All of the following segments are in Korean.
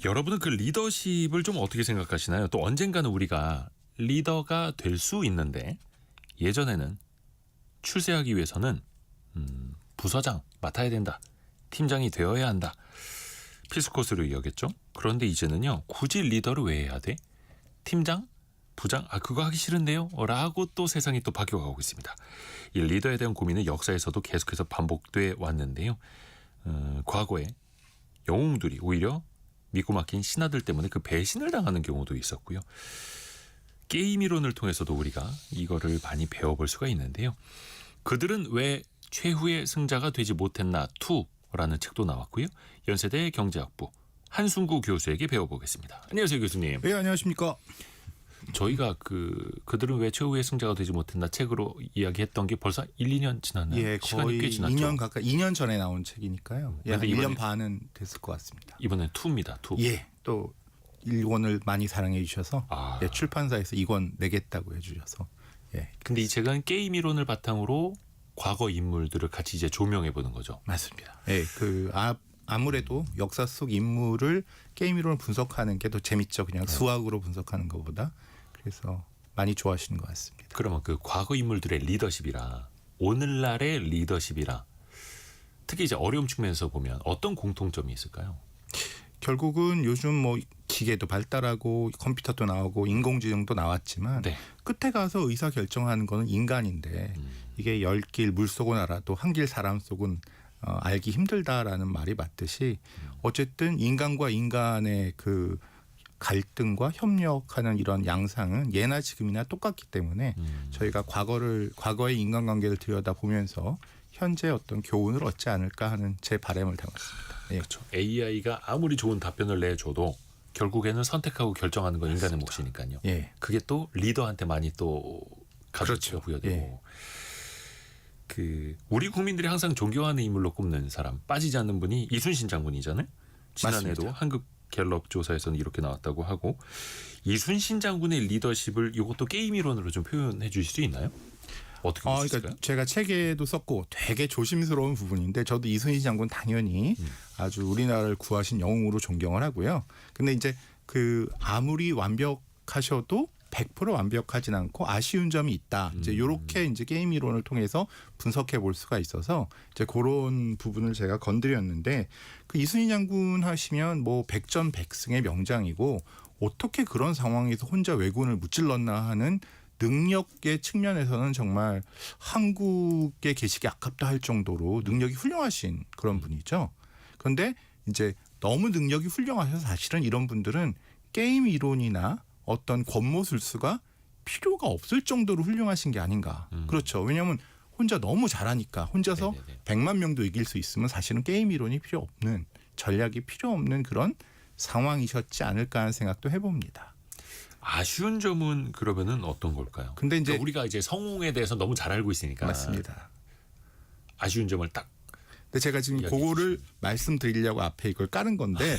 여러분은 그 리더십을 좀 어떻게 생각하시나요? 또 언젠가는 우리가 리더가 될 수 있는데 예전에는 출세하기 위해서는 부서장 맡아야 된다. 팀장이 되어야 한다. 필수 코스로 여겼죠. 그런데 이제는요. 굳이 리더를 왜 해야 돼? 팀장? 부장? 그거 하기 싫은데요? 라고 또 세상이 또 바뀌어가고 있습니다. 이 리더에 대한 고민은 역사에서도 계속해서 반복돼 왔는데요. 과거에 영웅들이 오히려 믿고 맡긴 신하들 때문에 그 배신을 당하는 경우도 있었고요. 게임 이론을 통해서도 우리가 이거를 많이 배워볼 수가 있는데요. 그들은 왜 최후의 승자가 되지 못했나 2라는 책도 나왔고요. 연세대 경제학부 한순구 교수에게 배워보겠습니다. 안녕하세요, 교수님. 네, 안녕하십니까. 저희가 그들은 왜 최후의 승자가 되지 못했나 책으로 이야기했던 게 벌써 1, 2년 지났나요? 예, 시간이 거의 꽤 지났죠. 2년 가까이 2년 전에 나온 책이니까요. 예, 한 1년 반은 됐을 것 같습니다. 이번엔 2입니다. 2. 예, 또 1권을 많이 사랑해 주셔서 예, 출판사에서 2권 내겠다고 해주셔서. 예. 근데 이 책은 게임 이론을 바탕으로 과거 인물들을 같이 이제 조명해 보는 거죠. 맞습니다. 예, 아무래도 역사 속 인물을 게임 이론을 분석하는 게 더 재밌죠. 그냥 수학으로 분석하는 것보다. 그래서 많이 좋아하시는 것 같습니다. 그러면 그 과거 인물들의 리더십이랑 오늘날의 리더십이랑 특히 이제 어려움 측면에서 보면 어떤 공통점이 있을까요? 결국은 요즘 뭐 기계도 발달하고 컴퓨터도 나오고 인공지능도 나왔지만 네. 끝에 가서 의사 결정하는 거는 인간인데 이게 10길 물속은 알아도 한 길 사람 속은 알기 힘들다라는 말이 맞듯이 어쨌든 인간과 인간의 그 갈등과 협력하는 이런 양상은 예나 지금이나 똑같기 때문에 저희가 과거의 인간관계를 들여다보면서 현재 어떤 교훈을 얻지 않을까 하는 제 바람을 담았습니다. 예. 그렇죠. AI가 아무리 좋은 답변을 내줘도 결국에는 선택하고 결정하는 건 인간의 몫이니까요. 예. 그게 또 리더한테 많이 또 가치가 그렇죠. 부여되고 예. 우리 국민들이 항상 존경하는 인물로 꼽는 사람 빠지지 않는 분이 이순신 장군이잖아요. 지난해도 맞습니다. 한국 갤럽 조사에서는 이렇게 나왔다고 하고 이순신 장군의 리더십을 이것도 게임 이론으로 좀 표현해 주실 수 있나요? 어떻게 보실까요? 그러니까 제가 책에도 썼고 되게 조심스러운 부분인데 저도 이순신 장군 당연히 아주 우리나라를 구하신 영웅으로 존경을 하고요. 근데 이제 아무리 완벽하셔도 100% 완벽하진 않고 아쉬운 점이 있다. 이제 이렇게 이제 게임 이론을 통해서 분석해 볼 수가 있어서 이제 그런 부분을 제가 건드렸는데 그 이순신 장군 하시면 뭐 백전백승의 명장이고 어떻게 그런 상황에서 혼자 왜군을 무찔렀나 하는 능력의 측면에서는 정말 한국에 계시기 아깝다 할 정도로 능력이 훌륭하신 그런 분이죠. 그런데 이제 너무 능력이 훌륭하셔서 사실은 이런 분들은 게임 이론이나 어떤 권모술수가 필요가 없을 정도로 훌륭하신 게 아닌가. 그렇죠. 왜냐하면 혼자 너무 잘하니까 혼자서 네네네. 100만 명도 이길 수 있으면 사실은 게임 이론이 필요 없는 전략이 필요 없는 그런 상황이셨지 않을까 하는 생각도 해봅니다. 아쉬운 점은 그러면은 어떤 걸까요? 근데 이제 그러니까 우리가 이제 성웅에 대해서 너무 잘 알고 있으니까 맞습니다. 아쉬운 점을 딱 근데 제가 지금 그거를 말씀드리려고 앞에 이걸 깔은 건데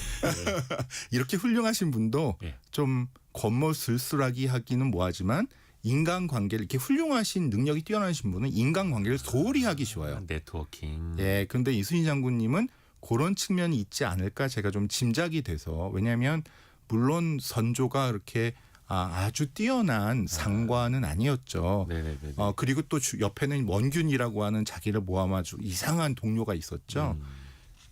이렇게 훌륭하신 분도 예. 좀 권모술수라기 하기는 뭐하지만 인간관계를 이렇게 훌륭하신 능력이 뛰어나신 분은 인간관계를 소홀히 하기 쉬워요. 네트워킹. 예, 근데 이순신 장군님은 그런 측면이 있지 않을까 제가 좀 짐작이 돼서 왜냐하면 물론 선조가 그렇게 아주 뛰어난 상관은 아니었죠. 네네네. 그리고 또 옆에는 원균이라고 하는 자기를 모함 아주 이상한 동료가 있었죠.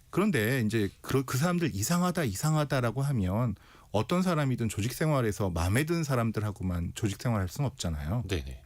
그런데 이제 그 사람들 이상하다라고 하면 어떤 사람이든 조직 생활에서 마음에 드는 사람들하고만 조직 생활할 수는 없잖아요. 네네.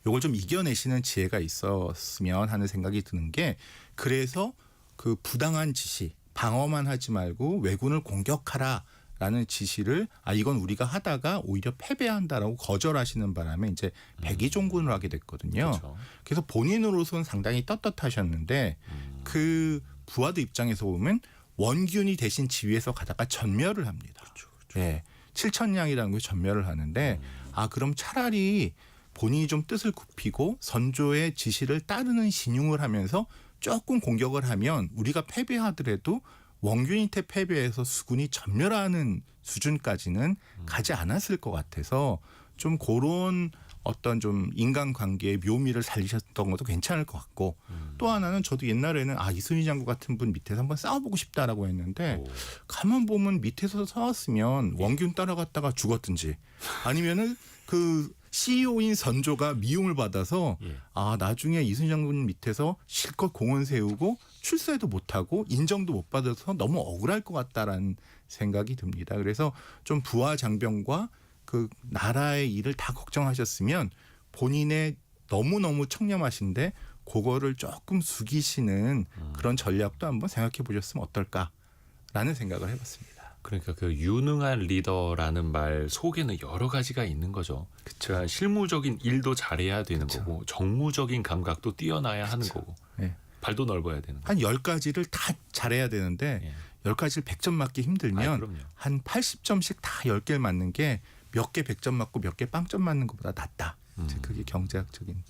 이걸 좀 이겨내시는 지혜가 있었으면 하는 생각이 드는 게 그래서 그 부당한 지시 방어만 하지 말고 왜군을 공격하라. 라는 지시를 이건 우리가 하다가 오히려 패배한다라고 거절하시는 바람에 이제 백의종군을 하게 됐거든요. 그렇죠. 그래서 본인으로서는 상당히 떳떳하셨는데 그 부하들 입장에서 보면 원균이 대신 지휘해서 가다가 전멸을 합니다. 그렇죠. 예, 7천량이라는 걸 전멸을 하는데 그럼 차라리 본인이 좀 뜻을 굽히고 선조의 지시를 따르는 신용을 하면서 조금 공격을 하면 우리가 패배하더라도 원균한테 패배해서 수군이 전멸하는 수준까지는 가지 않았을 것 같아서 좀 그런 어떤 좀 인간관계의 묘미를 살리셨던 것도 괜찮을 것 같고 또 하나는 저도 옛날에는 이순신 장군 같은 분 밑에서 한번 싸워보고 싶다라고 했는데 오. 가만 보면 밑에서 싸웠으면 원균 따라갔다가 죽었든지 아니면은 그 CEO인 선조가 미움을 받아서 예. 나중에 이순신 장군 밑에서 실컷 공원 세우고 출세도 못하고 인정도 못 받아서 너무 억울할 것 같다라는 생각이 듭니다. 그래서 좀 부하 장병과 그 나라의 일을 다 걱정하셨으면 본인의 너무너무 청렴하신데 그거를 조금 숙이시는 그런 전략도 한번 생각해 보셨으면 어떨까라는 생각을 해봤습니다. 그러니까 그 유능한 리더라는 말 속에는 여러 가지가 있는 거죠. 그러니까 실무적인 일도 잘해야 되는 그쵸. 거고 정무적인 감각도 뛰어나야 하는 거고 네. 발도 넓어야 되는 거고. 한 10가지를 다 잘해야 되는데 예. 10가지를 100점 맞기 힘들면 그럼요. 한 80점씩 다 10개를 맞는 게 몇 개 100점 맞고 몇 개 빵점 맞는 것보다 낫다. 이제 그게 경제학적인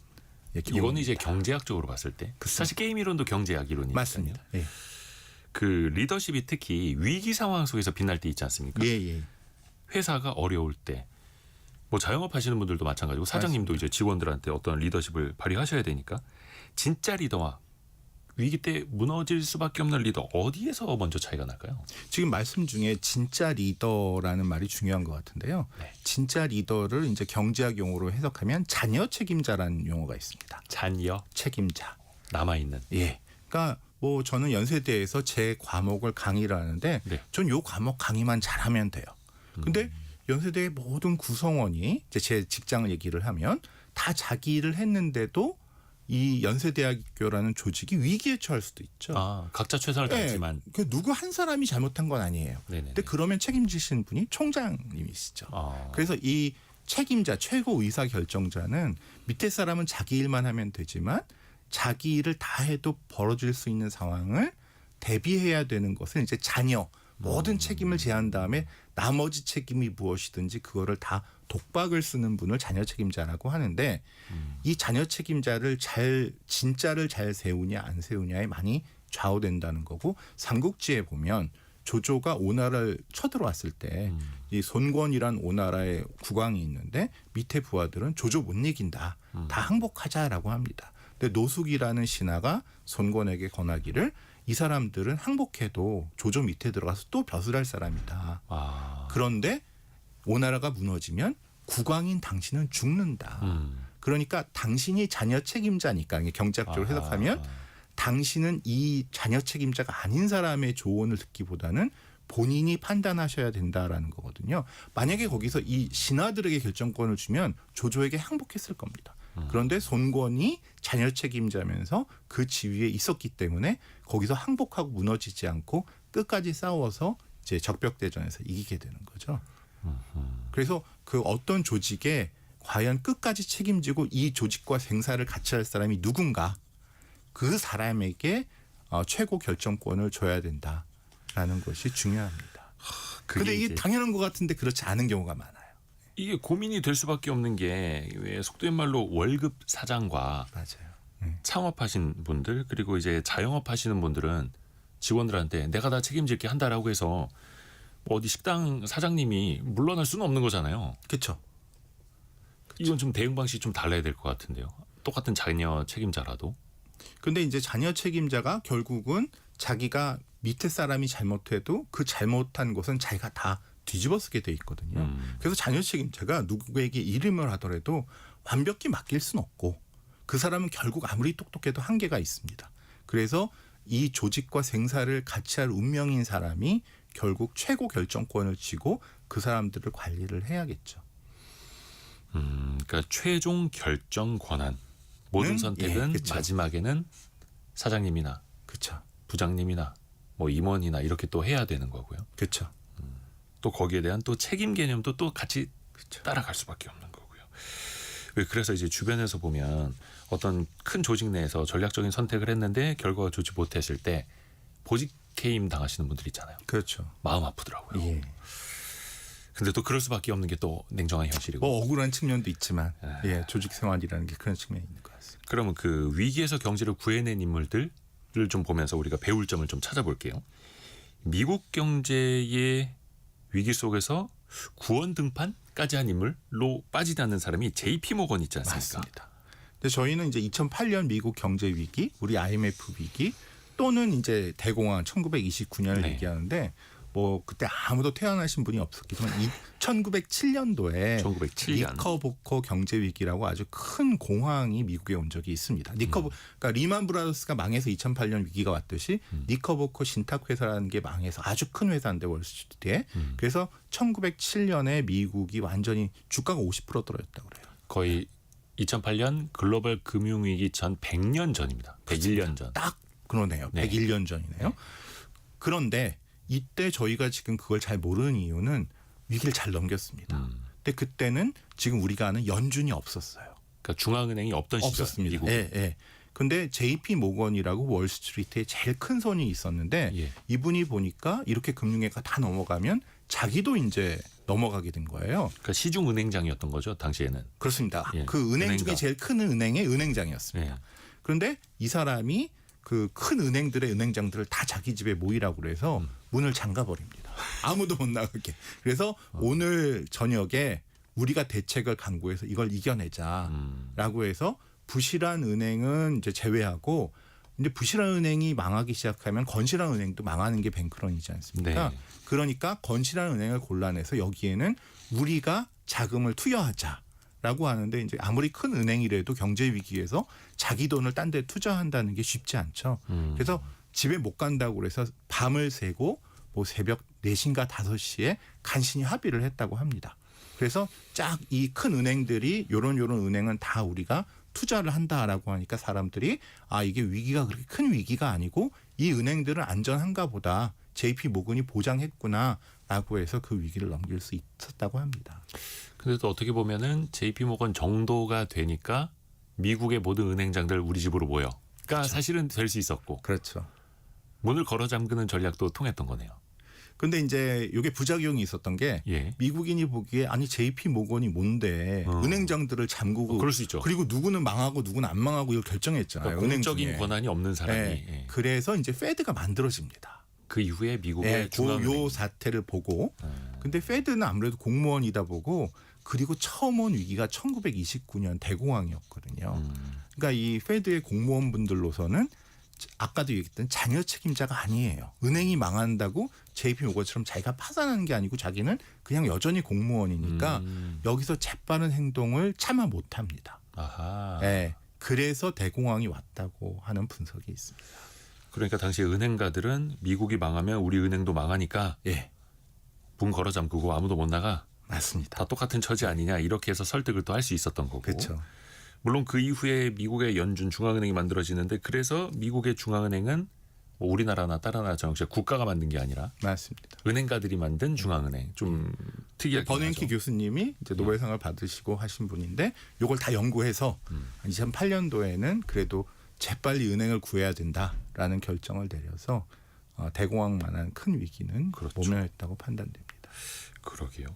이거는 이제 경제학적으로 봤을 때 그쵸. 사실 게임 이론도 경제학 이론이니까요. 맞습니다. 예. 그 리더십이 특히 위기 상황 속에서 빛날 때 있지 않습니까? 예. 회사가 어려울 때 뭐 자영업 하시는 분들도 마찬가지고 사장님도 이제 직원들한테 어떤 리더십을 발휘하셔야 되니까 진짜 리더와 위기 때 무너질 수밖에 없는 리더 어디에서 먼저 차이가 날까요? 지금 말씀 중에 진짜 리더라는 말이 중요한 것 같은데요. 네. 진짜 리더를 이제 경제학 용어로 해석하면 자녀 책임자라는 용어가 있습니다. 잔여 책임자. 남아 있는. 예. 그러니까 뭐 저는 연세대에서 제 과목을 강의를 하는데 네. 전 요 과목 강의만 잘하면 돼요. 근데 연세대의 모든 구성원이 이제 제 직장을 얘기를 하면 다 자기 일을 했는데도 이 연세대학교라는 조직이 위기에 처할 수도 있죠. 각자 최선을 다했지만. 그 누구 한 사람이 잘못한 건 아니에요. 네네. 근데 그러면 책임지시는 분이 총장님이시죠. 그래서 이 책임자, 최고 의사 결정자는 밑에 사람은 자기 일만 하면 되지만 자기 일을 다 해도 벌어질 수 있는 상황을 대비해야 되는 것은 이제 자녀 모든 책임을 제한 다음에 나머지 책임이 무엇이든지 그거를 다 독박을 쓰는 분을 자녀 책임자라고 하는데 이 자녀 책임자를 진짜를 잘 세우냐 안 세우냐에 많이 좌우된다는 거고 삼국지에 보면 조조가 오나라를 쳐들어왔을 때 이 손권이란 오나라의 국왕이 있는데 밑에 부하들은 조조 못 이긴다. 다 항복하자라고 합니다. 근데 노숙이라는 신하가 손권에게 권하기를 이 사람들은 항복해도 조조 밑에 들어가서 또 벼슬 할 사람이다. 그런데 오나라가 무너지면 국왕인 당신은 죽는다. 그러니까 당신이 자녀 책임자니까 경제학적으로 해석하면 당신은 이 자녀 책임자가 아닌 사람의 조언을 듣기보다는 본인이 판단하셔야 된다라는 거거든요. 만약에 거기서 이 신하들에게 결정권을 주면 조조에게 항복했을 겁니다. 그런데 손권이 자녀 책임자면서 그 지위에 있었기 때문에 거기서 항복하고 무너지지 않고 끝까지 싸워서 이제 적벽대전에서 이기게 되는 거죠. 그래서 그 어떤 조직에 과연 끝까지 책임지고 이 조직과 생사를 같이 할 사람이 누군가 그 사람에게 최고 결정권을 줘야 된다라는 것이 중요합니다. 그런데 이게 당연한 것 같은데 그렇지 않은 경우가 많아요. 이게 고민이 될 수밖에 없는 게 왜 속된 말로 월급 사장과 맞아요. 창업하신 분들 그리고 이제 자영업하시는 분들은 직원들한테 내가 다 책임질게 한다라고 해서 뭐 어디 식당 사장님이 물러날 수는 없는 거잖아요. 그렇죠. 이건 좀 대응 방식이 좀 달라야 될 것 같은데요. 똑같은 자녀 책임자라도. 근데 이제 자녀 책임자가 결국은 자기가 밑에 사람이 잘못해도 그 잘못한 것은 자기가 다 뒤집어 쓰게 돼 있거든요. 그래서 자녀 책임자가 누구에게 이름을 하더라도 완벽히 맡길 수는 없고 그 사람은 결국 아무리 똑똑해도 한계가 있습니다. 그래서 이 조직과 생사를 같이 할 운명인 사람이 결국 최고 결정권을 쥐고 그 사람들을 관리를 해야겠죠. 그러니까 최종 결정 권한 모든 선택은 그쵸. 마지막에는 사장님이나 그렇죠. 부장님이나 뭐 임원이나 이렇게 또 해야 되는 거고요. 그렇죠. 또 거기에 대한 또 책임 개념도 또 같이 따라갈 수밖에 없는 거고요. 그래서 이제 주변에서 보면 어떤 큰 조직 내에서 전략적인 선택을 했는데 결과가 좋지 못했을 때 보직 해임 당하시는 분들 있잖아요. 그렇죠. 마음 아프더라고요. 예. 근데 또 그럴 수밖에 없는 게 또 냉정한 현실이고. 뭐 억울한 측면도 있지만 예, 조직 생활이라는 게 그런 측면이 있는 것 같습니다. 그러면 그 위기에서 경제를 구해낸 인물들을 좀 보면서 우리가 배울 점을 좀 찾아볼게요. 미국 경제의 위기 속에서 구원 등판까지 한 인물로 빠지지 않는 사람이 JP 모건 있지 않습니까? 맞습니다. 근데 저희는 이제 2008년 미국 경제 위기, 우리 IMF 위기 또는 이제 대공황 1929년을 네. 얘기하는데 뭐 그때 아무도 태어나신 분이 없었지만 1907년도에 1907년. 니커보커 경제 위기라고 아주 큰 공황이 미국에 온 적이 있습니다. 그러니까 리만 브라더스가 망해서 2008년 위기가 왔듯이 니커보커 신탁 회사라는 게 망해서 아주 큰 회사인데 월스트리트에 그래서 1907년에 미국이 완전히 주가가 50% 떨어졌다고 그래요. 거의 2008년 글로벌 금융위기 전 100년 전입니다. 101년 전. 딱 그러네요. 네. 101년 전이네요. 그런데 이때 저희가 지금 그걸 잘 모르는 이유는 위기를 잘 넘겼습니다. 근데 그때는 지금 우리가 아는 연준이 없었어요. 그러니까 중앙은행이 없던 시절. 없었습니다. 미국. 예, 예. 근데 JP 모건이라고 월스트리트에 제일 큰 손이 있었는데 예. 이분이 보니까 이렇게 금융위기가 다 넘어가면 자기도 이제 넘어가게 된 거예요. 그러니까 시중 은행장이었던 거죠 당시에는. 그렇습니다. 예. 그 은행 중에 은행가. 제일 큰 은행의 은행장이었습니다. 예. 그런데 이 사람이 그 큰 은행들의 은행장들을 다 자기 집에 모이라고 그래서 문을 잠가 버립니다. 아무도 못 나가게. 그래서 오늘 저녁에 우리가 대책을 강구해서 이걸 이겨내자라고 해서 부실한 은행은 이제 제외하고 이제 부실한 은행이 망하기 시작하면 건실한 은행도 망하는 게 뱅크런이지 않습니까? 네. 그러니까 건실한 은행을 골라내서 여기에는 우리가 자금을 투여하자라고 하는데 이제 아무리 큰 은행이라도 경제 위기에서 자기 돈을 딴 데 투자한다는 게 쉽지 않죠. 그래서 집에 못 간다고 그래서 밤을 새고 뭐 새벽 4시인가 5시에 간신히 합의를 했다고 합니다. 그래서 쫙 이 큰 은행들이 요런 은행은 다 우리가 투자를 한다라고 하니까 사람들이 아 이게 위기가 그렇게 큰 위기가 아니고 이 은행들은 안전한가 보다. JP 모건이 보장했구나라고 해서 그 위기를 넘길 수 있었다고 합니다. 근데 또 어떻게 보면은 JP 모건 정도가 되니까 미국의 모든 은행장들 우리 집으로 모여. 그러니까 사실은 될 수 있었고 그렇죠. 문을 걸어 잠그는 전략도 통했던 거네요. 근데 이제 이게 부작용이 있었던 게 예. 미국인이 보기에 아니 JP 모건이 뭔데 은행장들을 잠그고 그럴 수 있죠. 그리고 누구는 망하고 누구는 안 망하고 이걸 결정했잖아요. 그러니까 은행 공적인 중에. 권한이 없는 사람이. 네. 예. 그래서 이제 페드가 만들어집니다. 그 이후에 미국의 네, 중앙은행. 요 사태를 보고 근데 페드는 아무래도 공무원이다 보고 그리고 처음 온 위기가 1929년 대공황이었거든요. 그러니까 이 페드의 공무원분들로서는 아까도 얘기했던 자녀 책임자가 아니에요. 은행이 망한다고 JP 모건처럼 자기가 파산하는 게 아니고 자기는 그냥 여전히 공무원이니까 여기서 재빠른 행동을 차마 못합니다. 아하. 네, 그래서 대공황이 왔다고 하는 분석이 있습니다. 그러니까 당시 은행가들은 미국이 망하면 우리 은행도 망하니까 예, 문 걸어 잠그고 아무도 못 나가. 맞습니다. 다 똑같은 처지 아니냐 이렇게 해서 설득을 또 할 수 있었던 거고. 그렇죠. 물론 그 이후에 미국의 연준 중앙은행이 만들어지는데 그래서 미국의 중앙은행은 뭐 우리나라나 다른 나라처럼 국가가 만든 게 아니라 맞습니다. 은행가들이 만든 중앙은행. 좀 특이하게 버냉키 교수님이 이제 노벨상을 받으시고 하신 분인데 이걸 다 연구해서 2008년도에는 그래도 재빨리 은행을 구해야 된다라는 결정을 내려서 대공황만한 큰 위기는 그렇죠. 모면했다고 판단됩니다. 그러게요.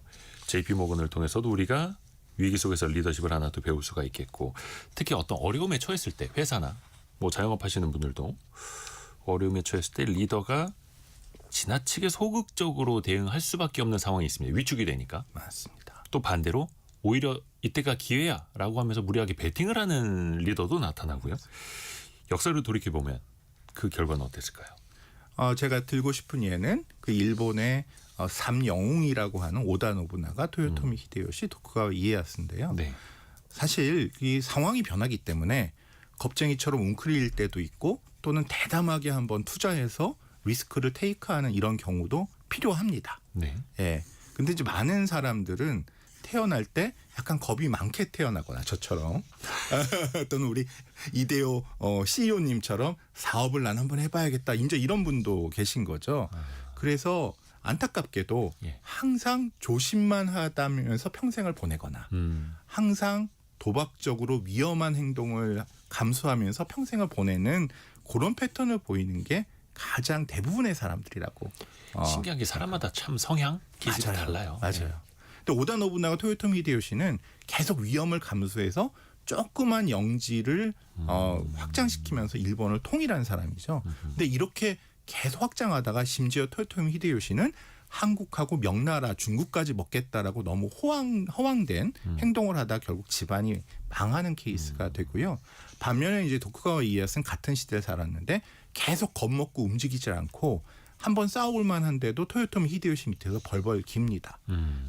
JP 모건을 통해서도 우리가 위기 속에서 리더십을 하나 더 배울 수가 있겠고 특히 어떤 어려움에 처했을 때 회사나 뭐 자영업 하시는 분들도 어려움에 처했을 때 리더가 지나치게 소극적으로 대응할 수밖에 없는 상황이 있습니다. 위축이 되니까. 맞습니다. 또 반대로 오히려 이때가 기회야라고 하면서 무리하게 베팅을 하는 리더도 나타나고요. 역사를 돌이켜보면 그 결과는 어땠을까요? 제가 들고 싶은 예는 그 일본의 삼영웅이라고 하는 오다 노부나가 토요토미 히데요시 도쿠가와 이에야스인데요. 네. 사실 이 상황이 변하기 때문에 겁쟁이처럼 웅크릴 때도 있고 또는 대담하게 한번 투자해서 리스크를 테이크하는 이런 경우도 필요합니다. 네. 예. 근데 이제 많은 사람들은 태어날 때 약간 겁이 많게 태어나거나 저처럼 또는 우리 이대호 CEO님처럼 사업을 난 한번 해봐야겠다. 이제 이런 분도 계신 거죠. 그래서 안타깝게도 예. 항상 조심만 하다면서 평생을 보내거나 항상 도박적으로 위험한 행동을 감수하면서 평생을 보내는 그런 패턴을 보이는 게 가장 대부분의 사람들이라고. 신기한 게 사람마다 참 성향, 기질이 맞아요. 달라요. 맞아요. 근데 오다 노부나가 토요토미 히데요시는 계속 위험을 감수해서 조그만 영지를 확장시키면서 일본을 통일한 사람이죠. 근데 이렇게 계속 확장하다가 심지어 토요토미 히데요시는 한국하고 명나라, 중국까지 먹겠다라고 너무 허황된 행동을 하다 결국 집안이 망하는 케이스가 되고요. 반면에 이제 도쿠가와 이에야스는 같은 시대에 살았는데 계속 겁먹고 움직이질 않고 한번 싸울 만한데도 토요토미 히데요시 밑에서 벌벌 깁니다.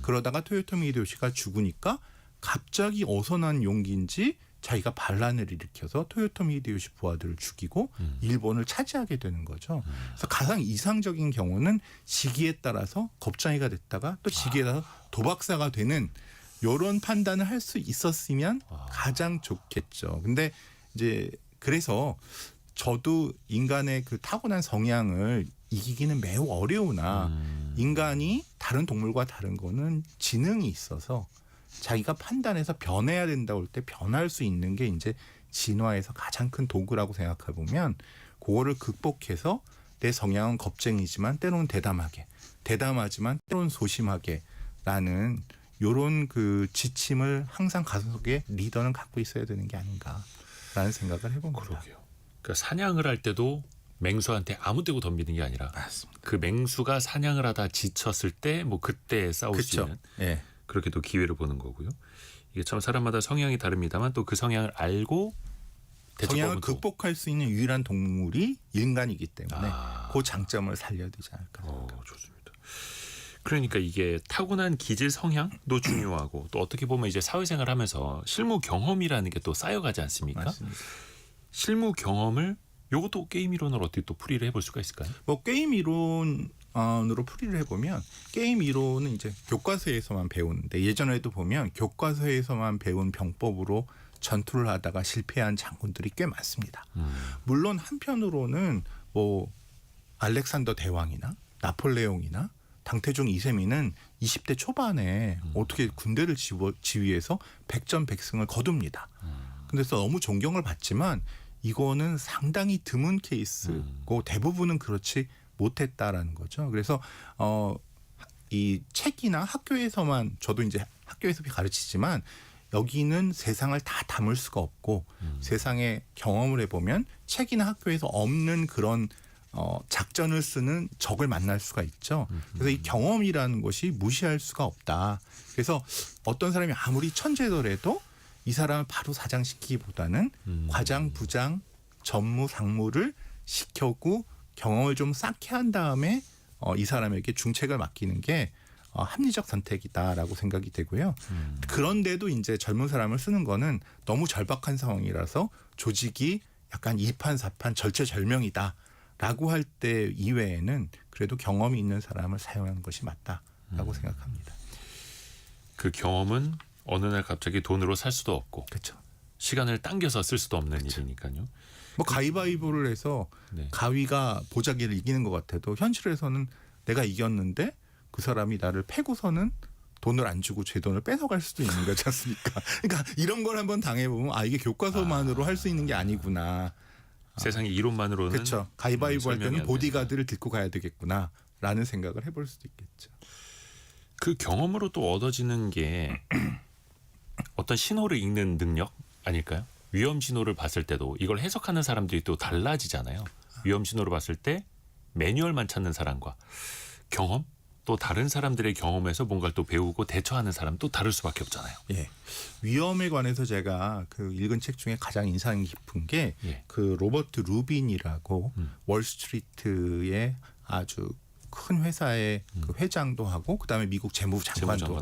그러다가 토요토미 히데요시가 죽으니까 갑자기 어디서 난 용기인지 자기가 반란을 일으켜서 토요토미 히데요시 부하들을 죽이고 일본을 차지하게 되는 거죠. 그래서 가장 이상적인 경우는 시기에 따라서 겁쟁이가 됐다가 또 시기에 따라서 도박사가 되는 이런 판단을 할 수 있었으면 가장 좋겠죠. 근데 이제 그래서 저도 인간의 그 타고난 성향을 이기기는 매우 어려우나 인간이 다른 동물과 다른 거는 지능이 있어서 자기가 판단해서 변해야 된다고 할 때 변할 수 있는 게 이제 진화에서 가장 큰 도구라고 생각해 보면 그거를 극복해서 내 성향은 겁쟁이지만 때로는 대담하지만 때로는 소심하게라는 요런 그 지침을 항상 가슴속에 리더는 갖고 있어야 되는 게 아닌가라는 생각을 해봅니다. 그러게요. 그러니까 사냥을 할 때도 맹수한테 아무 때고 덤비는 게 아니라 맞습니다. 그 맹수가 사냥을 하다 지쳤을 때 뭐 그때 싸울 수 그렇죠. 있는 예. 그렇게 또 기회를 보는 거고요. 이게 참 사람마다 성향이 다릅니다만 또 그 성향을 알고 성향을 대처법은 또 극복할 수 있는 유일한 동물이 인간이기 때문에 아. 그 장점을 살려야 되지 않을까. 좋습니다. 그러니까 이게 타고난 기질 성향도 중요하고 또 어떻게 보면 이제 사회생활 하면서 실무 경험이라는 게 또 쌓여가지 않습니까? 맞습니다. 실무 경험을 요것도 게임 이론을 어떻게 또 풀이를 해볼 수가 있을까요? 뭐 게임 이론으로 풀이를 해보면 게임 이론은 이제 교과서에서만 배우는데 예전에도 보면 교과서에서만 배운 병법으로 전투를 하다가 실패한 장군들이 꽤 많습니다. 물론 한편으로는 뭐 알렉산더 대왕이나 나폴레옹이나 당태종 2세민은 20대 초반에 어떻게 군대를 지휘해서 백전백승을 거둡니다. 근데서 너무 존경을 받지만 이거는 상당히 드문 케이스고 대부분은 그렇지 못했다라는 거죠. 그래서 이 책이나 학교에서만 저도 이제 학교에서 가르치지만 여기는 세상을 다 담을 수가 없고 세상의 경험을 해보면 책이나 학교에서 없는 그런 작전을 쓰는 적을 만날 수가 있죠. 그래서 이 경험이라는 것이 무시할 수가 없다. 그래서 어떤 사람이 아무리 천재더라도 이 사람을 바로 사장시키기보다는 과장, 부장, 전무, 상무를 시켜고 경험을 좀 쌓게 한 다음에 이 사람에게 중책을 맡기는 게 합리적 선택이다라고 생각이 되고요. 그런데도 이제 젊은 사람을 쓰는 거는 너무 절박한 상황이라서 조직이 약간 2판, 4판 절체절명이다라고 할 때 이외에는 그래도 경험이 있는 사람을 사용하는 것이 맞다라고 생각합니다. 그 경험은 어느 날 갑자기 돈으로 살 수도 없고 그렇죠. 시간을 당겨서 쓸 수도 없는 일이니까요. 뭐 가위바위보를 해서 네. 가위가 보자기를 이기는 것 같아도 현실에서는 내가 이겼는데 그 사람이 나를 패고서는 돈을 안 주고 제 돈을 뺏어갈 수도 있는 거지 않습니까? 그러니까 이런 걸 한번 당해보면 이게 교과서만으로 할 수 있는 게 아니구나. 세상의 이론만으로는 그렇죠. 가위바위보 할 설명이 때는 안 보디가드를 듣고 가야 되겠구나라는 생각을 해볼 수도 있겠죠. 그 경험으로 또 얻어지는 게 어떤 신호를 읽는 능력 아닐까요? 위험 신호를 봤을 때도 이걸 해석하는 사람들이 또 달라지잖아요. 위험 신호를 봤을 때 매뉴얼만 찾는 사람과 경험 또 다른 사람들의 경험에서 뭔가를 또 배우고 대처하는 사람 또 다를 수밖에 없잖아요. 예. 위험에 관해서 제가 그 읽은 책 중에 가장 인상 깊은 게 그 로버트 루빈이라고 월스트리트의 아주 큰 회사의 그 회장도 하고 그다음에 미국 재무부 장관도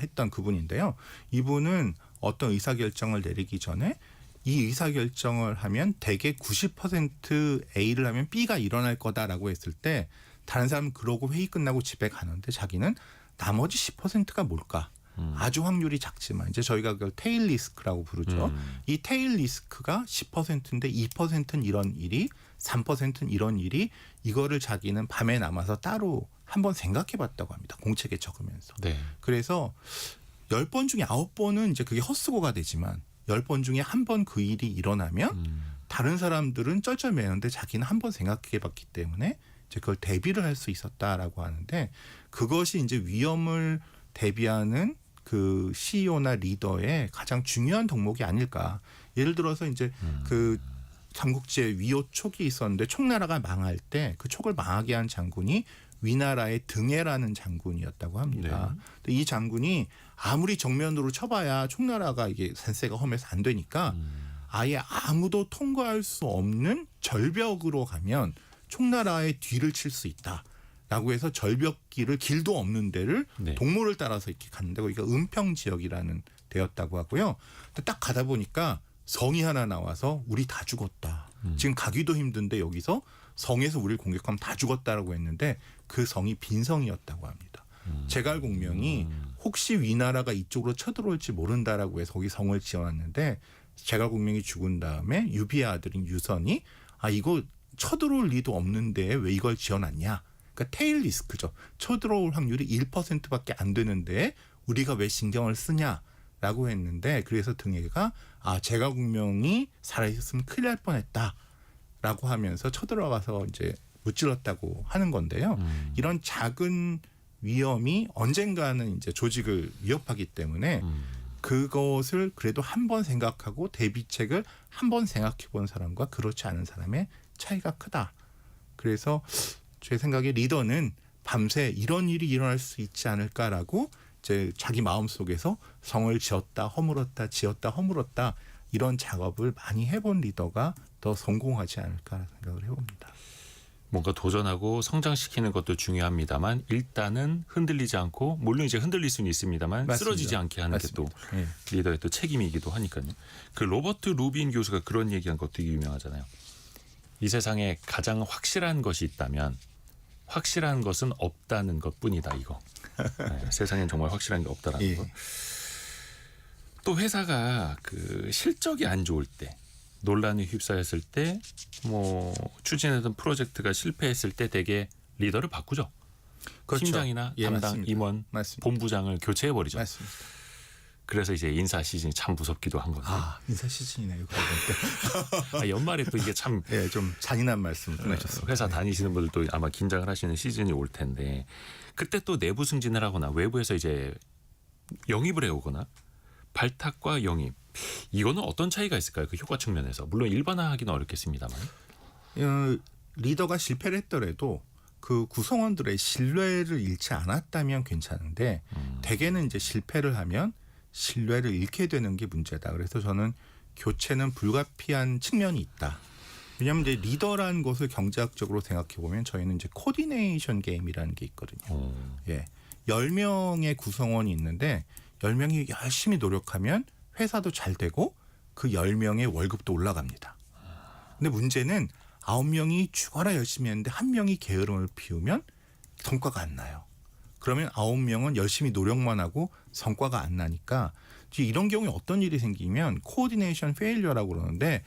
했던 그분인데요. 이분은 어떤 의사결정을 내리기 전에 이 의사결정을 하면 대개 90% A를 하면 B가 일어날 거다라고 했을 때 다른 사람은 그러고 회의 끝나고 집에 가는데 자기는 나머지 10%가 뭘까? 아주 확률이 작지만 이제 저희가 그걸 테일 리스크라고 부르죠. 이 테일 리스크가 10%인데 2%는 이런 일이 3%는 이런 일이 이거를 자기는 밤에 남아서 따로 한번 생각해 봤다고 합니다. 공책에 적으면서. 네. 그래서 10번 중에 9번은 이제 그게 헛수고가 되지만 10번 중에 한 번 그 일이 일어나면 다른 사람들은 쩔쩔매는데 자기는 한 번 생각해 봤기 때문에 이제 그걸 대비를 할 수 있었다라고 하는데 그것이 이제 위험을 대비하는 그 CEO나 리더의 가장 중요한 덕목이 아닐까. 예를 들어서 이제 그 삼국지에 위호 촉이 있었는데 촉나라가 망할 때 그 촉을 망하게 한 장군이 위나라의 등해라는 장군이었다고 합니다. 네. 근데 이 장군이 아무리 정면으로 쳐봐야 총나라가 이게 산세가 험해서 안 되니까 아예 아무도 통과할 수 없는 절벽으로 가면 총나라의 뒤를 칠 수 있다라고 해서 절벽길을 길도 없는 데를 네. 동물을 따라서 이렇게 갔는데 거기가 은평 지역이라는 데였다고 하고요. 근데 딱 가다 보니까 성이 하나 나와서 우리 다 죽었다. 지금 가기도 힘든데 여기서 성에서 우리를 공격하면 다 죽었다라고 했는데 그 성이 빈성이었다고 합니다. 제갈공명이 혹시 위나라가 이쪽으로 쳐들어올지 모른다라고 해서 거기 성을 지어놨는데 제갈공명이 죽은 다음에 유비의 아들인 유선이 이거 쳐들어올 리도 없는데 왜 이걸 지어놨냐. 그러니까 테일 리스크죠. 쳐들어올 확률이 1%밖에 안 되는데 우리가 왜 신경을 쓰냐라고 했는데 그래서 등해가 제갈공명이 살아있었으면 큰일 날 뻔했다라고 하면서 쳐들어가서 이제 무찔렀다고 하는 건데요. 이런 작은 위험이 언젠가는 이제 조직을 위협하기 때문에 그것을 그래도 한 번 생각하고 대비책을 한 번 생각해 본 사람과 그렇지 않은 사람의 차이가 크다. 그래서 제 생각에 리더는 밤새 이런 일이 일어날 수 있지 않을까라고 이제 자기 마음속에서 성을 지었다 허물었다 지었다 허물었다 이런 작업을 많이 해본 리더가 더 성공하지 않을까 생각을 해봅니다. 뭔가 도전하고 성장시키는 것도 중요합니다만 일단은 흔들리지 않고 물론 이제 흔들릴 수는 있습니다만 맞습니다. 쓰러지지 않게 하는 게 또 예. 리더의 또 책임이기도 하니까요. 그 로버트 루빈 교수가 그런 얘기한 것도 유명하잖아요. 이 세상에 가장 확실한 것이 있다면 확실한 것은 없다는 것뿐이다 이거. 네, 세상엔 정말 확실한 게 없다라는 예. 거. 또 회사가 그 실적이 안 좋을 때 논란이 휩싸였을 때 뭐 추진했던 프로젝트가 실패했을 때 대개 리더를 바꾸죠. 그렇죠. 팀장이나 예, 담당 맞습니다. 임원, 맞습니다. 본부장을 교체해버리죠. 맞습니다. 그래서 이제 인사 시즌이 참 무섭기도 한 건데 인사 시즌이네요. 그러니까. 연말에 또 이게 참 예, 좀 잔인한 말씀 보내셨습니다. 회사 다니시는 분들도 아마 긴장을 하시는 시즌이 올 텐데 그때 또 내부 승진을 하거나 외부에서 이제 영입을 해오거나 발탁과 영입 이거는 어떤 차이가 있을까요? 그 효과 측면에서 물론 일반화하기는 어렵겠습니다만 리더가 실패를 했더라도 그 구성원들의 신뢰를 잃지 않았다면 괜찮은데 대개는 이제 실패를 하면 신뢰를 잃게 되는 게 문제다. 그래서 저는 교체는 불가피한 측면이 있다. 왜냐하면 이제 리더라는 것을 경제학적으로 생각해 보면 저희는 이제 코디네이션 게임이라는 게 있거든요. 예. 10명의 구성원이 있는데 10명이 열심히 노력하면 회사도 잘 되고 그 10명의 월급도 올라갑니다. 근데 문제는 9명이 죽어라 열심히 했는데 1명이 게으름을 피우면 성과가 안 나요. 그러면 9명은 열심히 노력만 하고 성과가 안 나니까 이런 경우에 어떤 일이 생기면 코디네이션 페일리어라고 그러는데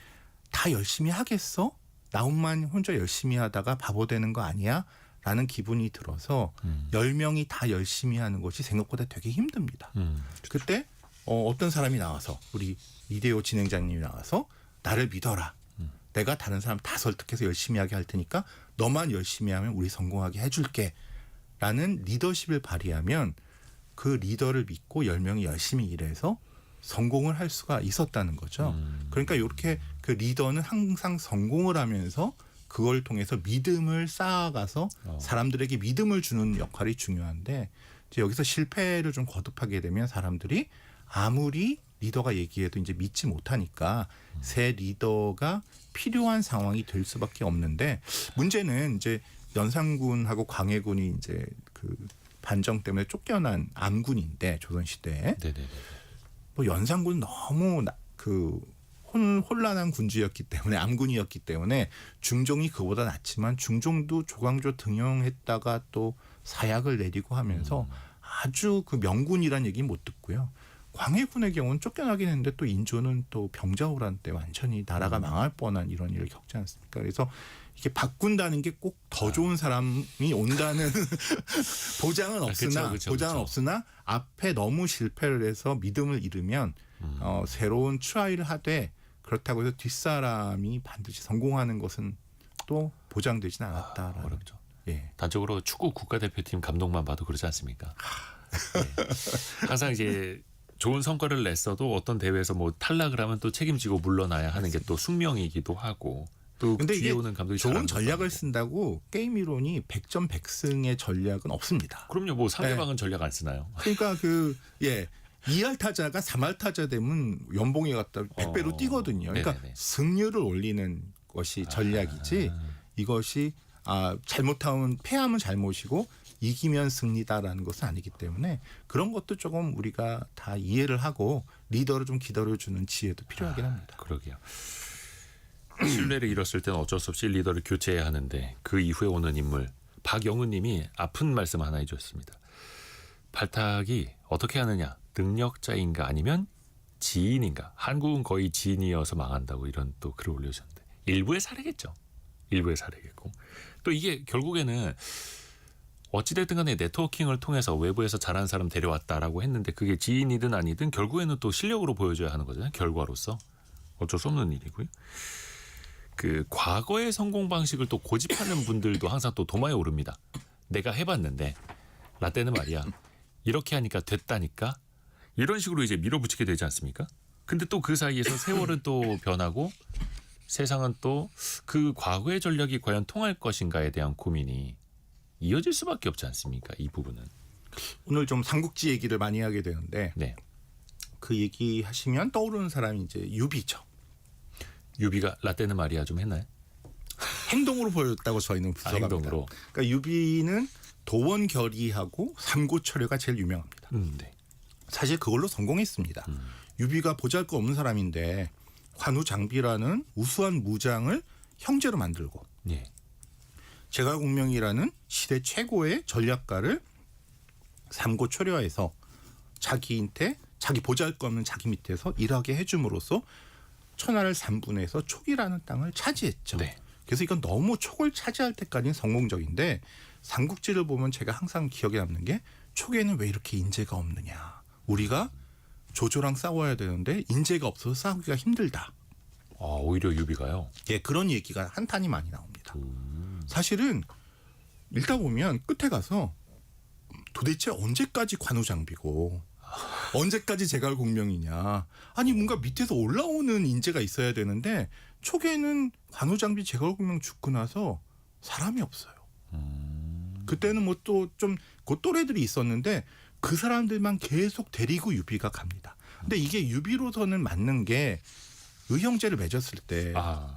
다 열심히 하겠어? 나 혼자 열심히 하다가 바보 되는 거 아니야? 라는 기분이 들어서 10명이 다 열심히 하는 것이 생각보다 되게 힘듭니다. 그때 어떤 사람이 나와서 우리 이대호 진행자님이 나와서 나를 믿어라. 내가 다른 사람 다 설득해서 열심히 하게 할 테니까 너만 열심히 하면 우리 성공하게 해줄게. 라는 리더십을 발휘하면 그 리더를 믿고 10명이 열심히 일해서 성공을 할 수가 있었다는 거죠. 그러니까 이렇게 그 리더는 항상 성공을 하면서 그걸 통해서 믿음을 쌓아가서 사람들에게 믿음을 주는 역할이 중요한데 이제 여기서 실패를 좀 거듭하게 되면 사람들이 아무리 리더가 얘기해도 이제 믿지 못하니까 새 리더가 필요한 상황이 될 수밖에 없는데 문제는 이제 연산군하고 광해군이 이제 그 반정 때문에 쫓겨난 암군인데 조선시대에 네네네. 뭐 연산군 너무 혼란한 군주였기 때문에 암군이었기 때문에 중종이 그보다 낫지만 중종도 조광조 등용했다가 또 사약을 내리고 하면서 아주 그 명군이란 얘기 못 듣고요. 광해군의 경우는 쫓겨나긴 했는데 또 인조는 또 병자호란 때 완전히 나라가 망할 뻔한 이런 일을 겪지 않습니까? 그래서 이게 바꾼다는 게 꼭 더 좋은 사람이 온다는 보장은 없으나 보장은 없으나 앞에 너무 실패를 해서 믿음을 잃으면 새로운 트라이를 하되 그렇다고 해서 뒷사람이 반드시 성공하는 것은 또 보장되지는 않았다라는. 어렵죠. 예. 단적으로 축구 국가대표팀 감독만 봐도 그러지 않습니까? 예. 항상 이제 좋은 성과를 냈어도 어떤 대회에서 뭐 탈락을 하면 또 책임지고 물러나야 하는 게 또 숙명이기도 하고 또 근데 뒤에 이게 오는 감독이 좋은 잘하는 전략을 것도 쓴다고 게임 이론이 100점 100승의 전략은 없습니다. 그럼요. 뭐 상대방은 전략 안 쓰나요? 그러니까 2할 타자가 3할 타자 되면 연봉이 갖다 100배로 뛰거든요. 그러니까 네네네. 승률을 올리는 것이 전략이지 이것이 잘못하면 패하면 잘못이고 이기면 승리다라는 것은 아니기 때문에 그런 것도 조금 우리가 다 이해를 하고 리더를 좀 기다려주는 지혜도 필요하긴 합니다. 그러게요. 신뢰를 잃었을 때는 어쩔 수 없이 리더를 교체해야 하는데 그 이후에 오는 인물 박영은 님이 아픈 말씀 하나 해주셨습니다. 발탁이 어떻게 하느냐. 능력자인가 아니면 지인인가. 한국은 거의 지인이어서 망한다고 이런 또 글을 올려주셨는데 일부의 사례겠죠. 일부의 사례겠고 또 이게 결국에는 어찌됐든 간에 네트워킹을 통해서 외부에서 잘하는 사람 데려왔다라고 했는데 그게 지인이든 아니든 결국에는 또 실력으로 보여줘야 하는 거잖아요. 결과로서. 어쩔 수 없는 일이고요. 그 과거의 성공 방식을 또 고집하는 분들도 항상 또 도마에 오릅니다. 내가 해봤는데 라떼는 말이야. 이렇게 하니까 됐다니까. 이런 식으로 이제 밀어붙이게 되지 않습니까? 근데 또 그 사이에서 세월은 또 변하고 세상은 또 그 과거의 전략이 과연 통할 것인가에 대한 고민이 이어질 수밖에 없지 않습니까? 이 부분은. 오늘 좀 삼국지 얘기를 많이 하게 되는데 네. 그 얘기 하시면 떠오르는 사람이 이제 유비죠. 유비가 라떼는 말이야 좀 했나요? 행동으로 보였다고 저희는 분석합니다. 행동으로. 그러니까 유비는 도원결의하고 삼고철회가 제일 유명합니다. 네. 사실 그걸로 성공했습니다. 유비가 보잘것없는 사람인데 관우장비라는 우수한 무장을 형제로 만들고 예. 제갈공명이라는 시대 최고의 전략가를 삼고초려해서 자기한테 자기 보잘것없는 자기 밑에서 일하게 해줌으로써 천하를 3분해서 촉이라는 땅을 차지했죠. 네. 그래서 이건 너무 촉을 차지할 때까지는 성공적인데 삼국지를 보면 제가 항상 기억에 남는 게 촉에는 왜 이렇게 인재가 없느냐. 우리가 조조랑 싸워야 되는데 인재가 없어서 싸우기가 힘들다. 오히려 유비가요. 예, 그런 얘기가 한탄이 많이 나옵니다. 사실은 읽다 보면 끝에 가서 도대체 언제까지 관우장비고 언제까지 제갈공명이냐. 아니 뭔가 밑에서 올라오는 인재가 있어야 되는데 초기에는 관우장비 제갈공명 죽고 나서 사람이 없어요. 그때는 뭐 또 좀 그 또래들이 있었는데 그 사람들만 계속 데리고 유비가 갑니다. 근데 이게 유비로서는 맞는 게 의형제를 맺었을 때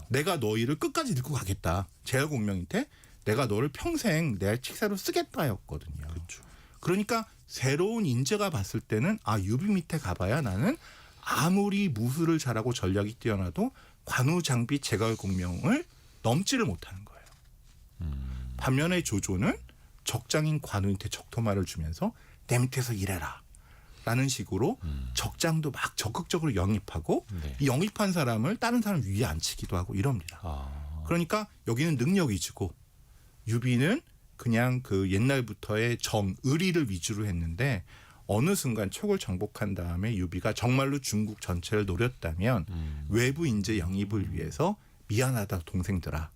내가 너희를 끝까지 데리고 가겠다. 제갈공명한테 내가 너를 평생 내 칙사로 쓰겠다였거든요. 그렇죠. 그러니까 새로운 인재가 봤을 때는 유비 밑에 가봐야 나는 아무리 무술을 잘하고 전략이 뛰어나도 관우장비 제갈공명을 넘지를 못하는 거예요. 반면에 조조는 적장인 관우한테 적토마를 주면서 내 밑에서 일해라 라는 식으로 적장도 막 적극적으로 영입하고 네. 이 영입한 사람을 다른 사람 위에 앉히기도 하고 이럽니다. 그러니까 여기는 능력 위주고 유비는 그냥 그 옛날부터의 의리를 위주로 했는데 어느 순간 촉을 정복한 다음에 유비가 정말로 중국 전체를 노렸다면 외부 인재 영입을 위해서 미안하다 동생들아.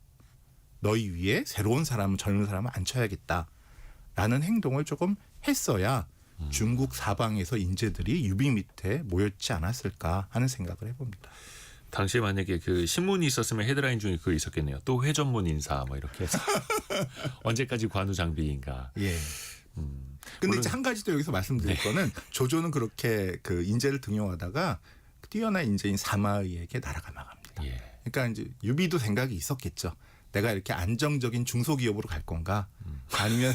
너희 위에 새로운 사람을 젊은 사람을 앉혀야겠다라는 행동을 조금 했어야 중국 사방에서 인재들이 유비 밑에 모였지 않았을까 하는 생각을 해봅니다. 당시에 만약에 그 신문이 있었으면 헤드라인 중에 그거 있었겠네요. 또 회전문 인사 뭐 이렇게 해서 언제까지 관우장비인가. 예. 근데 이제 한 가지 또 여기서 말씀드릴 거는 조조는 그렇게 그 인재를 등용하다가 뛰어난 인재인 사마의에게 나라가 망합니다. 예. 그러니까 이제 유비도 생각이 있었겠죠. 내가 이렇게 안정적인 중소기업으로 갈 건가 아니면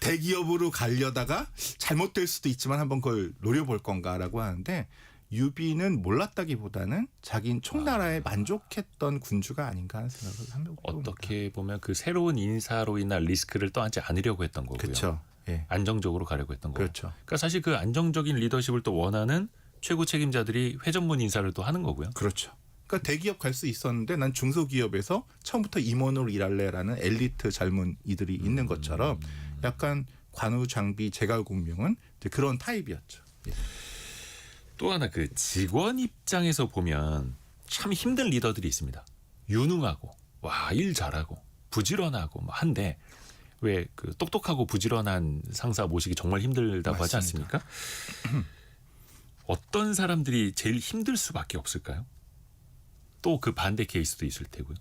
대기업으로 가려다가 잘못될 수도 있지만 한번 그걸 노려볼 건가라고 하는데 유비는 몰랐다기보다는 자기는 총나라에 만족했던 군주가 아닌가 하는 생각을 합니다. 어떻게 보면 그 새로운 인사로 인한 리스크를 떠안지 않으려고 했던 거고요. 그렇죠. 예. 안정적으로 가려고 했던 거고. 그렇죠. 그러니까 사실 그 안정적인 리더십을 또 원하는 최고 책임자들이 회전문 인사를 또 하는 거고요. 그렇죠. 그러니까 대기업 갈 수 있었는데 난 중소기업에서 처음부터 임원으로 일할래라는 엘리트 젊은이들이 있는 것처럼 약간 관우장비 제갈공명은 그런 타입이었죠. 예. 또 하나 그 직원 입장에서 보면 참 힘든 리더들이 있습니다. 유능하고 일 잘하고 부지런하고 한데 왜 그 똑똑하고 부지런한 상사 모시기 정말 힘들다고 하지 않습니까? 어떤 사람들이 제일 힘들 수밖에 없을까요? 또 그 반대 케이스도 있을 테고요.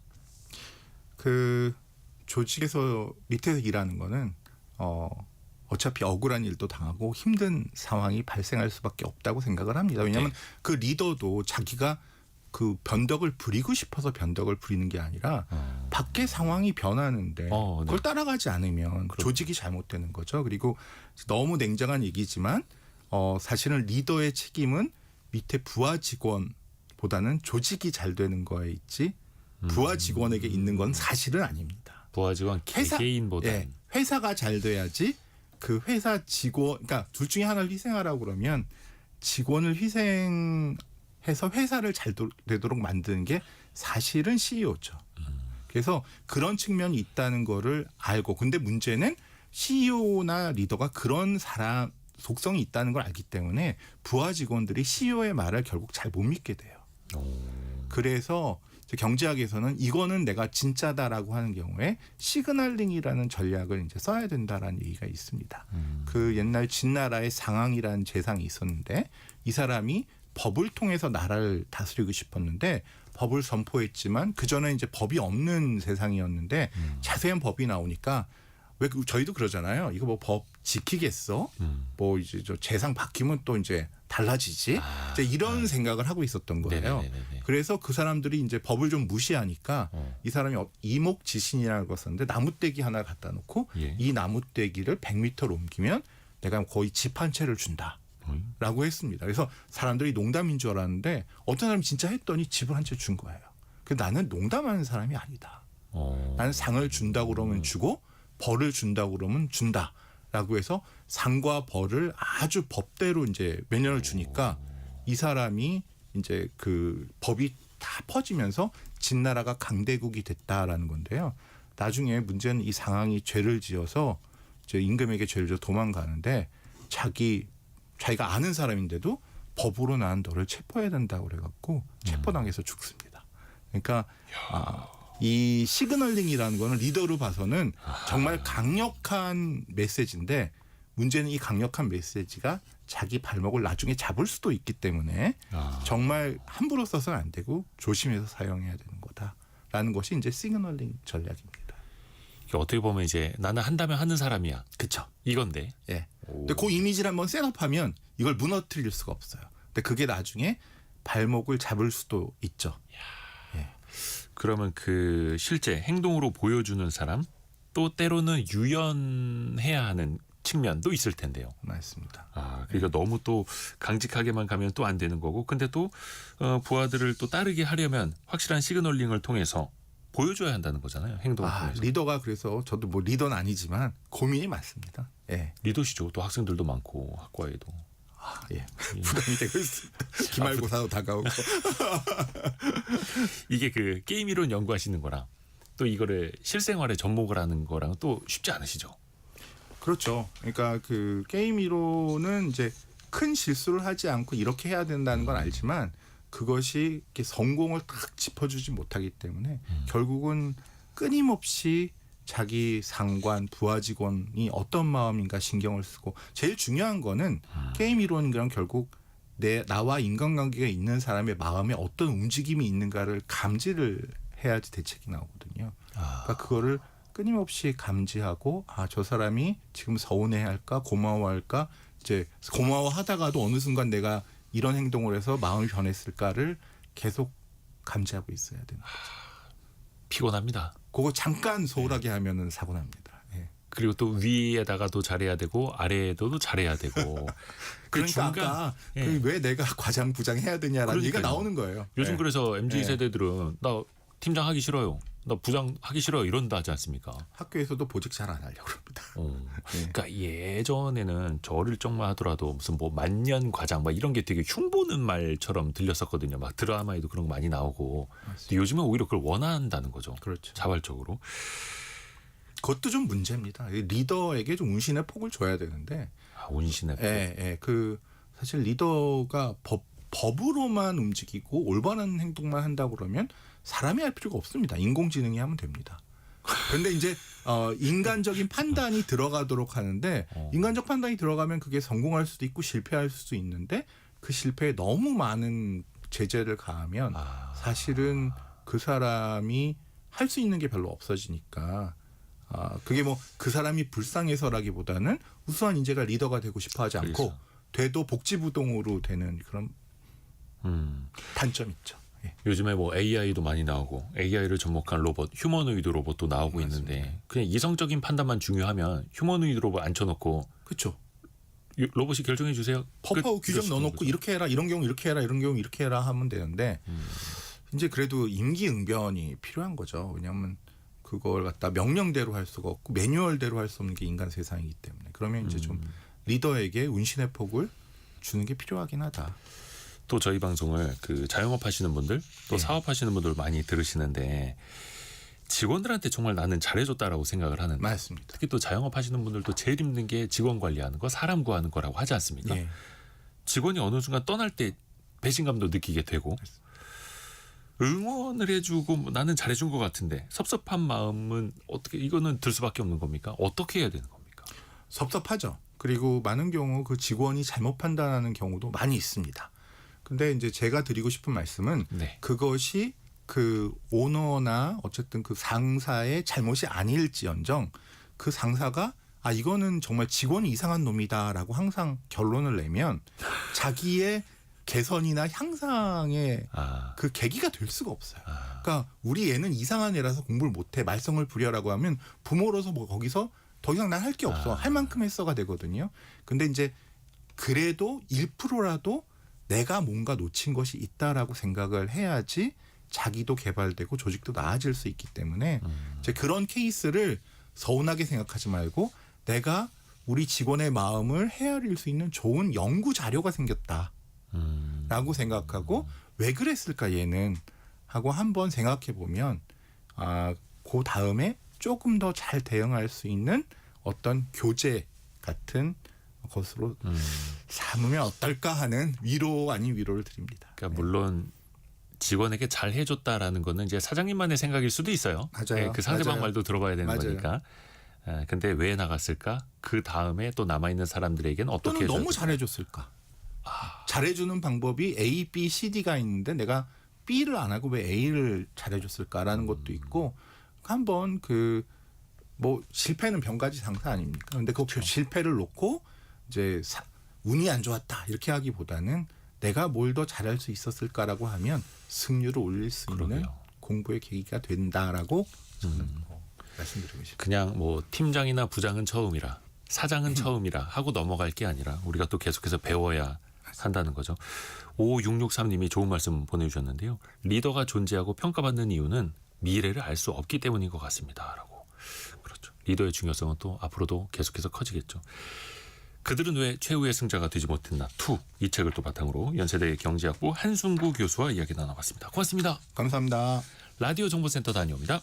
그 조직에서 밑에서 일하는 거는 어차피 억울한 일도 당하고 힘든 상황이 발생할 수밖에 없다고 생각을 합니다. 왜냐하면 네. 그 리더도 자기가 그 변덕을 부리고 싶어서 변덕을 부리는 게 아니라 밖의 상황이 변하는데 네. 그걸 따라가지 않으면 조직이 잘못되는 거죠. 그리고 너무 냉정한 얘기지만 사실은 리더의 책임은 밑에 부하 직원보다는 조직이 잘 되는 거에 있지 부하 직원에게 있는 건 사실은 아닙니다. 부하 직원 개개인보다 예, 회사가 잘 돼야지 그 회사 직원, 그러니까 둘 중에 하나를 희생하라고 그러면 직원을 희생해서 회사를 잘 되도록 만드는 게 사실은 CEO죠. 그래서 그런 측면이 있다는 거를 알고, 근데 문제는 CEO나 리더가 그런 사람 속성이 있다는 걸 알기 때문에 부하 직원들이 CEO의 말을 결국 잘 못 믿게 돼요. 그래서 경제학에서는 이거는 내가 진짜다라고 하는 경우에 시그널링이라는 전략을 이제 써야 된다라는 얘기가 있습니다. 그 옛날 진나라의 상왕이라는 재상이 있었는데 이 사람이 법을 통해서 나라를 다스리고 싶었는데 법을 선포했지만 그 전에 이제 법이 없는 세상이었는데 자세한 법이 나오니까 왜 저희도 그러잖아요. 이거 뭐 법 지키겠어? 뭐 이제 저 재상 바뀌면 또 이제 달라지지? 이제 이런 생각을 하고 있었던 거예요. 네네네네. 그래서 그 사람들이 이제 법을 좀 무시하니까 이 사람이 이목지신이라는 걸 썼는데 나무떼기 하나 갖다 놓고 예. 이 나무떼기를 100m를 옮기면 내가 거의 집 한 채를 준다라고 했습니다. 그래서 사람들이 농담인 줄 알았는데 어떤 사람이 진짜 했더니 집을 한 채 준 거예요. 그 나는 농담하는 사람이 아니다. 나는 상을 준다고 그러면 주고 벌을 준다고 그러면 준다라고 해서 상과 벌을 아주 법대로 이제 몇 년을 주니까 이 사람이 이제 그 법이 다 퍼지면서 진나라가 강대국이 됐다라는 건데요. 나중에 문제는 이 상황이 죄를 지어서 이제 임금에게 죄를 지어 도망가는데 자기가 아는 사람인데도 법으로 난 너를 체포해야 된다고 그래갖고 체포당해서 죽습니다. 그러니까 이 시그널링이라는 거는 리더로 봐서는 정말 강력한 메시지인데 문제는 이 강력한 메시지가 자기 발목을 나중에 잡을 수도 있기 때문에 정말 함부로 써서는 안 되고 조심해서 사용해야 되는 거다라는 것이 이제 시그널링 전략입니다. 어떻게 보면 이제 나는 한다면 하는 사람이야. 그렇죠. 이건데. 예. 근데 그 이미지를 한번 셋업하면 이걸 무너뜨릴 수가 없어요. 근데 그게 나중에 발목을 잡을 수도 있죠. 그러면 그 실제 행동으로 보여주는 사람 또 때로는 유연해야 하는 측면도 있을 텐데요. 맞습니다. 그러니까 너무 또 강직하게만 가면 또 안 되는 거고, 근데 또 부하들을 또 따르게 하려면 확실한 시그널링을 통해서 보여줘야 한다는 거잖아요. 행동을 통해서. 리더가 그래서 저도 뭐 리더는 아니지만 고민이 많습니다. 예. 리더시죠. 또 학생들도 많고 학과에도. 예. 부담이 되고 있습니다. 기말고사도 다가오고. 이게 그 게임 이론 연구하시는 거랑 또 이거를 실생활에 접목을 하는 거랑 또 쉽지 않으시죠? 그렇죠. 그러니까 그 게임 이론은 이제 큰 실수를 하지 않고 이렇게 해야 된다는 건 알지만 그것이 이렇게 성공을 딱 짚어주지 못하기 때문에 결국은 끊임없이 자기 상관, 부하 직원이 어떤 마음인가 신경을 쓰고 제일 중요한 거는 게임 이론이란 결국 나와 인간관계가 있는 사람의 마음에 어떤 움직임이 있는가를 감지를 해야지 대책이 나오거든요. 그러니까 그거를 끊임없이 감지하고 저 사람이 지금 서운해할까 고마워할까 이제 고마워하다가도 어느 순간 내가 이런 행동을 해서 마음이 변했을까를 계속 감지하고 있어야 되는 거죠. 피곤합니다. 그거 잠깐 소홀하게 하면은 사고 납니다. 예. 그리고 또 위에다가도 잘해야 되고 아래에도 잘해야 되고. 그러니까 아까 왜 내가 과장 부장 해야 되냐라는 얘기가 나오는 거예요. 요즘 예. 그래서 MZ 세대들은 나 팀장 하기 싫어요. 나 부장 하기 싫어요. 이런다 하지 않습니까? 학교에서도 보직 잘 안 하려고 합니다. 그러니까 예전에는 저 어릴 적만 하더라도 무슨 뭐 만년 과장 막 이런 게 되게 흉보는 말처럼 들렸었거든요. 막 드라마에도 그런 거 많이 나오고. 근데 요즘은 오히려 그걸 원한다는 거죠. 그렇죠. 자발적으로. 그것도 좀 문제입니다. 리더에게 좀 운신의 폭을 줘야 되는데. 운신의 폭. 예. 그 사실 리더가 법으로만 움직이고 올바른 행동만 한다고 그러면 사람이 할 필요가 없습니다. 인공지능이 하면 됩니다. 그런데 이제 인간적인 판단이 들어가도록 하는데 인간적 판단이 들어가면 그게 성공할 수도 있고 실패할 수도 있는데 그 실패에 너무 많은 제재를 가하면 사실은 그 사람이 할 수 있는 게 별로 없어지니까 그게 뭐 그 사람이 불쌍해서라기보다는 우수한 인재가 리더가 되고 싶어하지 않고 그래서. 돼도 복지부동으로 되는 그런 단점이 있죠. 예. 요즘에 뭐 AI도 많이 나오고 AI를 접목한 로봇, 휴머노이드 로봇도 나오고 맞습니다. 있는데 그냥 이성적인 판단만 중요하면 휴머노이드 로봇 앉혀놓고 그렇죠. 로봇이 결정해 주세요. 법하고 끝. 규정 이럴 수도 넣어놓고 있는 이렇게 해라, 이런 경우 이렇게 해라, 이런 경우 이렇게 해라 하면 되는데 이제 그래도 임기응변이 필요한 거죠. 왜냐하면 그걸 갖다 명령대로 할 수가 없고 매뉴얼대로 할 수 없는 게 인간 세상이기 때문에 그러면 이제 좀 리더에게 운신의 폭을 주는 게 필요하긴 하다. 또 저희 방송을 그 자영업 하시는 분들 또 예. 사업하시는 분들 많이 들으시는데 직원들한테 정말 나는 잘해줬다라고 생각을 하는데 맞습니다. 특히 또 자영업 하시는 분들도 제일 힘든 게 직원 관리하는 거, 사람 구하는 거라고 하지 않습니까? 예. 직원이 어느 순간 떠날 때 배신감도 느끼게 되고 응원을 해주고 뭐 나는 잘해준 것 같은데 섭섭한 마음은 어떻게 이거는 들 수밖에 없는 겁니까? 어떻게 해야 되는 겁니까? 섭섭하죠. 그리고 많은 경우 그 직원이 잘못 판단하는 경우도 많이 있습니다. 근데 이제 제가 드리고 싶은 말씀은 네. 그것이 그 오너나 어쨌든 그 상사의 잘못이 아닐지언정 그 상사가 이거는 정말 직원이 이상한 놈이다라고 항상 결론을 내면 자기의 개선이나 향상의 그 계기가 될 수가 없어요. 그러니까 우리 애는 이상한 애라서 공부를 못해 말썽을 부려라고 하면 부모로서 뭐 거기서 더 이상 난 할 게 없어. 할 만큼 했어가 되거든요. 근데 이제 그래도 1%라도 내가 뭔가 놓친 것이 있다라고 생각을 해야지 자기도 개발되고 조직도 나아질 수 있기 때문에 이제 그런 케이스를 서운하게 생각하지 말고 내가 우리 직원의 마음을 헤아릴 수 있는 좋은 연구 자료가 생겼다라고 생각하고 왜 그랬을까 얘는 하고 한번 생각해 보면 그 다음에 조금 더 잘 대응할 수 있는 어떤 교재 같은 것으로 삼으면 어떨까 하는 위로 아닌 위로를 드립니다. 그러니까 물론 직원에게 잘 해줬다라는 거는 이제 사장님만의 생각일 수도 있어요. 맞아요. 예, 그 상대방 맞아요. 말도 들어봐야 되는 맞아요. 거니까. 근데 왜 나갔을까? 그 다음에 또 남아 있는 사람들에게는 어떻게 또는 너무 해줘야 잘해줬을까? 잘해주는 방법이 A, B, C, D가 있는데 내가 B를 안 하고 왜 A를 잘해줬을까라는 것도 있고 한번 그 뭐 실패는 병가지 상사 아닙니까? 근데 그 실패를 놓고 이제 운이 안 좋았다 이렇게 하기보다는 내가 뭘 더 잘할 수 있었을까라고 하면 승률을 올릴 수 있는 그러게요. 공부의 계기가 된다라고 저는 말씀드리고 싶습니다. 그냥 뭐 팀장이나 부장은 처음이라 사장은 처음이라 하고 넘어갈 게 아니라 우리가 또 계속해서 배워야 한다는 거죠. 5663님이 좋은 말씀 보내주셨는데요. 리더가 존재하고 평가받는 이유는 미래를 알 수 없기 때문인 것 같습니다. 라고. 그렇죠. 리더의 중요성은 또 앞으로도 계속해서 커지겠죠. 그들은 왜 최후의 승자가 되지 못했나 2 이 책을 또 바탕으로 연세대 경제학부 한순구 교수와 이야기 나눠봤습니다. 고맙습니다. 감사합니다. 라디오 정보센터 다녀옵니다.